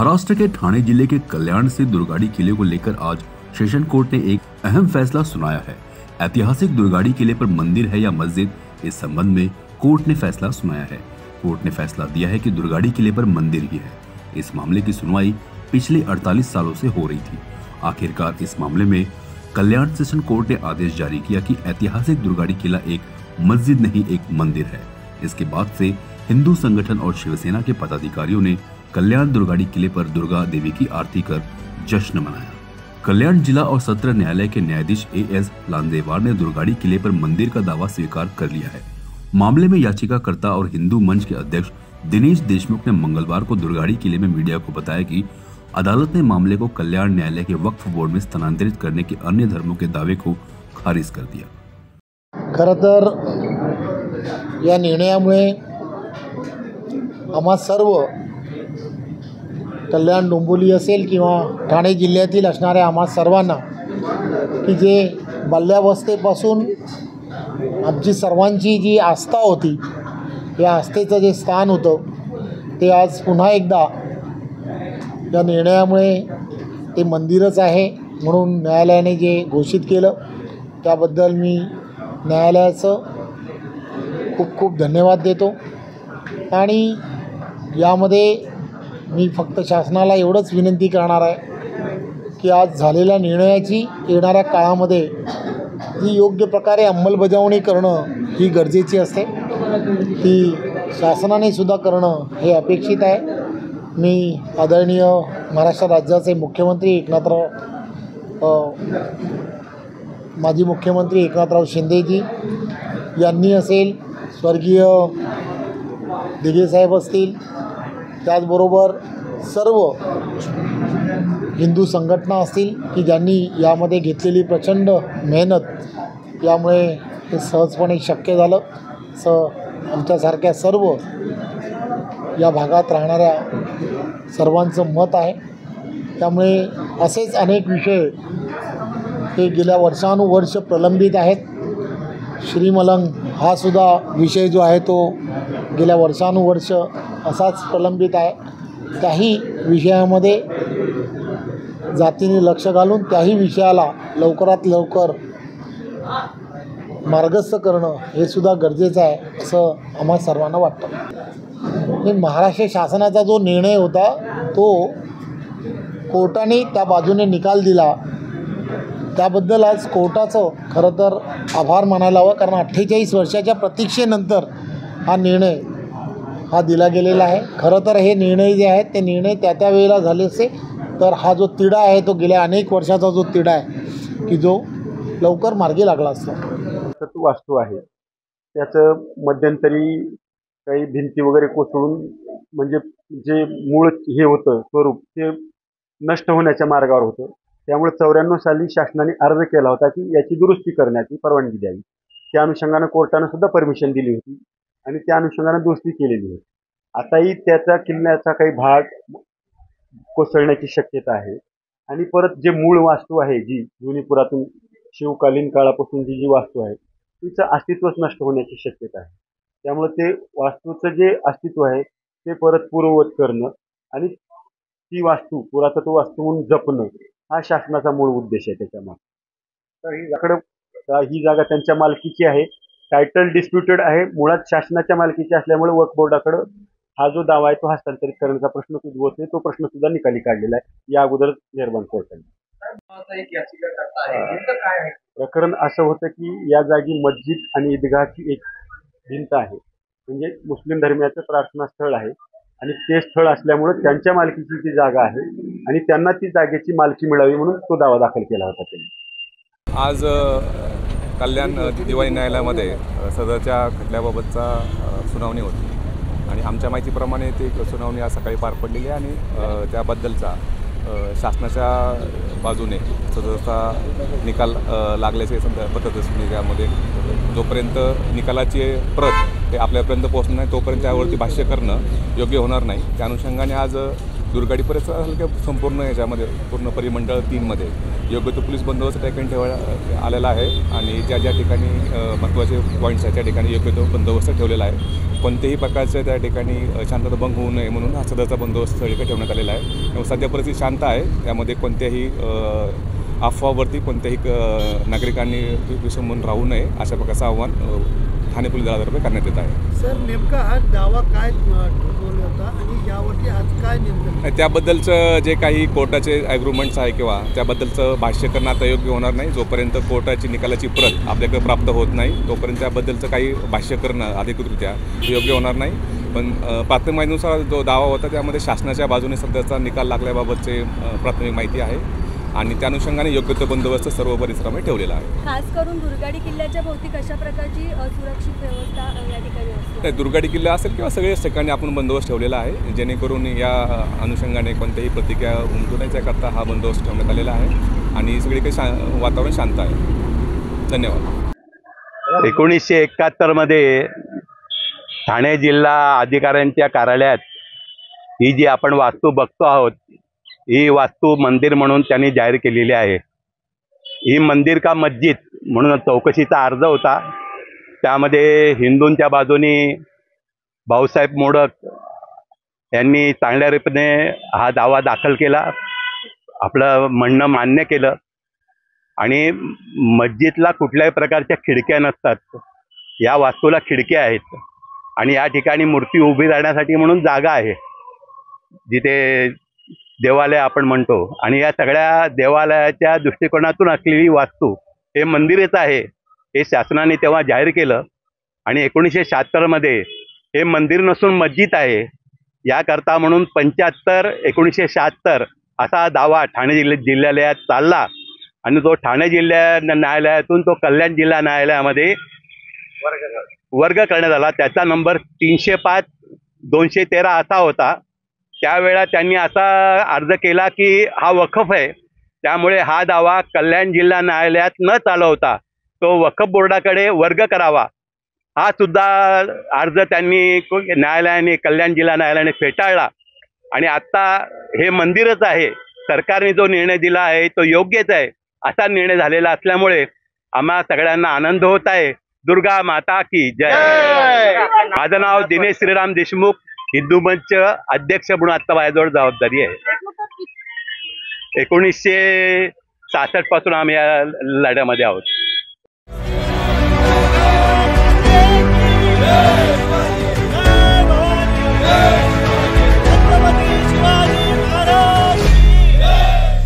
महाराष्ट्र के ठाणे जिले के कल्याण से दुर्गाड़ी किले को लेकर आज सेशन कोर्ट ने एक अहम फैसला सुनाया है। ऐतिहासिक दुर्गाड़ी किले पर मंदिर है या मस्जिद, इस संबंध में कोर्ट ने फैसला सुनाया है। कोर्ट ने फैसला दिया है कि दुर्गाड़ी किले पर मंदिर ही है। इस मामले की सुनवाई पिछले 48 सालों से हो रही थी। आखिरकार इस मामले में कल्याण सेशन कोर्ट ने आदेश जारी किया कि ऐतिहासिक दुर्गाड़ी किला एक मस्जिद नहीं, एक मंदिर है। इसके बाद से हिंदू संगठन और शिवसेना के पदाधिकारियों ने कल्याण दुर्गाड़ी किले पर दुर्गा देवी की आरती कर जश्न मनाया। कल्याण जिला और सत्र न्यायालय के न्यायाधीश AS लांदेवार ने दुर्गाड़ी किले पर मंदिर का दावा स्वीकार कर लिया है। मामले में याचिकाकर्ता और हिंदू मंच के अध्यक्ष दिनेश देशमुख ने मंगलवार को दुर्गाड़ी किले में मीडिया को बताया कि अदालत ने मामले को कल्याण न्यायालय के वक्फ बोर्ड में स्थानांतरित करने के अन्य धर्मों के दावे को खारिज कर दिया। खरं तर या निर्णयामुळे आम्हा सर्व कल्याण डोंबिवली असेल किंवा ठाणे जिल्ह्यातील असणाऱ्या आम्हा सर्वांना की जे बाल्यावस्थेपासून आमची सर्वांची जी आस्था होती, या आस्थेचं जे स्थान होतं ते आज पुन्हा एकदा या निर्णयामुळे ते मंदिरच आहे म्हणून न्यायालयाने जे घोषित केलं त्याबद्दल मी न्यायालयाचं खूप खूप धन्यवाद देतो। आणि यामध्ये मी फक्त शासनाला एवढंच विनंती करणार आहे की आज झालेल्या निर्णयाची येणाऱ्या काळामध्ये जी योग्य प्रकारे अंमलबजावणी करणं ही गरजेची असते, ती शासनाने सुद्धा करणं हे अपेक्षित आहे। मी आदरणीय महाराष्ट्र राज्याचे मुख्यमंत्री माजी मुख्यमंत्री एकनाथराव शिंदेजी यांनी असेल, स्वर्गीय दिघेसाहेब असतील, त्याचबरोबर सर्व हिंदू संघटना असतील की ज्यांनी यामध्ये घेतलेली प्रचंड मेहनत, यामुळे हे सहजपणे शक्य झालं। आमच्यासारख्या सर्व या भागात राहणाऱ्या सर्वांचं मत आहे। त्यामुळे असेच अनेक विषय हे गेल्या वर्षानुवर्ष प्रलंबित आहेत। श्रीमलंग हा सुद्धा विषय जो आहे तो गेल्या वर्षानुवर्ष असाच प्रलंबित आहे। त्याही विषयामध्ये जातीने लक्ष घालून त्याही विषयाला लवकरात लवकर मार्गस्थ करणं हे सुद्धा गरजेचं आहे असं आम्हा सर्वांना वाटतं। महाराष्ट्र शासनाचा जो निर्णय होता तो कोर्टाने त्या बाजूने निकाल दिला, त्याबद्दल आज कोर्टाचं खरं तर आभार मानायला हवं, कारण 48 वर्षाच्या प्रतीक्षेनंतर हा निर्णय हा दिला गेलेला आहे। खरं तर हे निर्णय जे आहेत ते निर्णय त्या वेळेला झाले असते तर हा जो तिढा आहे तो गेल्या अनेक वर्षाचा जो तिढा आहे की जो लवकर मार्गी लागला असता। वास्तू आहे त्याचं मध्यंतरी काही भिंती वगैरे कोसळून म्हणजे जे मूळ हे होतं स्वरूप ते नष्ट होण्याच्या मार्गावर होतं। त्यामुळे 94 साली शासनाने अर्ज केला होता की याची दुरुस्ती करण्याची परवानगी द्यावी। त्या अनुषंगाने कोर्टाने सुद्धा परमिशन दिली होती आणि त्या अनुषंगाने दुरुस्ती केलेली होती। आताही त्याचा किल्ल्याचा काही भाग कोसळण्याची शक्यता आहे आणि परत जे मूळ वास्तू आहे, जी जुनी पुरातन शिवकालीन काळापासूनची जी वास्तू आहे तिचं अस्तित्वच नष्ट होण्याची शक्यता आहे। त्यामुळे ते वास्तूचं जे अस्तित्व आहे ते परत पूर्ववत करणं आणि ती वास्तू पुरातत्व वास्तू म्हणून जपणं हा शासनाचा मूळ उद्देश आहे। त्याच्यामुळे ही जागा त्यांच्या मालकीची आहे, टायटल डिस्प्युटेड आहे, मुळात शासनाच्या मालकीची असल्यामुळे वक्फ बोर्डाकडे हा जो दावा आहे तो हस्तांतरित करण्याचा प्रश्न उद्भवत नाही, तो प्रश्न सुद्धा निकाली काढलेला आहे या अगोदर निर्माण कोर्टाने। प्रकरण असं होतं की या जागी मस्जिद आणि ईदगाहची एक भिंत आहे, म्हणजे मुस्लिम धर्मियाचं प्रार्थनास्थळ आहे आणि ते स्थळ असल्यामुळे त्यांच्या मालकीची ती जागा आहे आणि त्यांना ती जागेची मालकी मिळावी म्हणून तो दावा दाखल केला होता त्यांनी। आज कल्याण दिवाणी न्यायालयामध्ये सदरच्या खटल्याबाबतचा सुनावणी होती आणि आमच्या माहितीप्रमाणे ती सुनावणी आज सकाळी पार पडलेली आहे आणि त्याबद्दलचा शासनाच्या बाजूने सदरचा निकाल लागल्याचे पद्धती त्यामध्ये जोपर्यंत निकालाची प्रत ते आपल्यापर्यंत पोहोचणार नाही तोपर्यंत त्यावरती भाष्य करणं योग्य होणार नाही। त्या अनुषंगाने आज दुर्गाडी परिसर हलक्या संपूर्ण याच्यामध्ये पूर्ण परिमंडळ 3मध्ये योग्य तो पोलीस बंदोबस्त त्या ठिकाणी ठेवण्यात आलेला आहे आणि ज्या ज्या ठिकाणी महत्त्वाचे पॉईंट्स आहेत त्या ठिकाणी योग्य तो बंदोबस्त ठेवलेला आहे. कोणत्याही प्रकारचे त्या ठिकाणी शांतता भंग होऊ नये म्हणून हा सदरचा बंदोबस्त सगळीकडे ठेवण्यात आलेला आहे. त्यामुळे सध्या परिस्थिती शांत आहे. त्यामध्ये कोणत्याही अफवावरती कोणत्याही नागरिकांनी विसंबून राहू नये अशा प्रकारचं आव्हान ठाणे पोलीस दलातर्फे करण्यात येत आहे. सर, नेमका हा दावा काय ठोकवला होता आणि यावरती आज काय नेमकं त्याबद्दलचं जे काही कोर्टाचे ॲग्रीमेंट्स आहे किंवा त्याबद्दलचं भाष्य करणं आता योग्य होणार नाही. जोपर्यंत कोर्टाची निकालाची प्रत आपल्याकडे प्राप्त होत नाही तोपर्यंत त्याबद्दलचं काही भाष्य करणं अधिकृतरित्या योग्य होणार नाही. पण प्राथमिक माहितीनुसार जो दावा होता त्यामध्ये शासनाच्या बाजूने सध्याचा निकाल लागल्याबाबतचे प्राथमिक माहिती आहे आणि त्या अनुषंगाने योग्य तो बंदोबस्त सर्व परिसरामध्ये ठेवलेला आहे. खास करून दुर्गाडी किल्ल्याच्या भोवती कशा प्रकारची सुरक्षित व्यवस्था या ठिकाणी असते? दुर्गाडी किल्ला असेल किंवा सगळ्याच ठिकाणी आपण बंदोबस्त ठेवलेला आहे जेणेकरून या अनुषंगाने कोणत्याही प्रतिक्रिया उमटू नये त्याकरता हा बंदोबस्त ठेवण्यात आलेला आहे आणि सगळीकडे वातावरण शांत आहे. धन्यवाद. 1971 ठाणे जिल्हा अधिकाऱ्यांच्या कार्यालयात ही जी आपण वास्तू बघतो आहोत ही वास्तू मंदिर म्हणून त्यांनी जाहीर केलेली आहे. ही मंदिर का मस्जिद म्हणून चौकशीचा अर्ज होता. त्यामध्ये हिंदूंच्या बाजूने भाऊसाहेब मोडक यांनी चांगल्या रीतीने हा दावा दाखल केला, आपलं म्हणणं मान्य केलं आणि मस्जिदला कुठल्याही प्रकारच्या खिडक्या नसतात. या वास्तूला खिडक्या आहेत आणि या ठिकाणी मूर्ती उभी राहण्यासाठी म्हणून जागा आहे जिथे देवालय आपण म्हणतो आणि या सगळ्या देवालयाच्या दृष्टिकोनातून असलेली वास्तू हे मंदिरच आहे हे शासनाने तेव्हा जाहीर केलं आणि 1976 हे मंदिर नसून मस्जिद आहे. याकरता म्हणून 1976 असा दावा ठाणे जिल्ह्यालयात चालला आणि तो ठाणे जिल्हा न्यायालयातून तो कल्याण जिल्हा न्यायालयामध्ये वर्ग करण्यात आला. त्याचा नंबर 305/213 असा होता. त्यावेळा त्यांनी असा अर्ज केला की हा वखफ आहे त्यामुळे हा दावा कल्याण जिल्हा न्यायालयात न चालवता तो वखफ बोर्डाकडे वर्ग करावा. हा सुद्धा अर्ज त्यांनी न्यायालयाने कल्याण जिल्हा न्यायालयाने फेटाळला आणि आता हे मंदिरच आहे. सरकारने जो निर्णय दिला आहे तो योग्यच आहे असा निर्णय झालेला असल्यामुळे आम्हा सगळ्यांना आनंद होत आहे. दुर्गा माता की जय. माझं नाव दिनेश श्रीराम देशमुख, हिंदू मंच अध्यक्ष म्हणून आता माझ्याजवळ जबाबदारी आहे. 1966 पासून आम्ही या लढ्यामध्ये आहोत.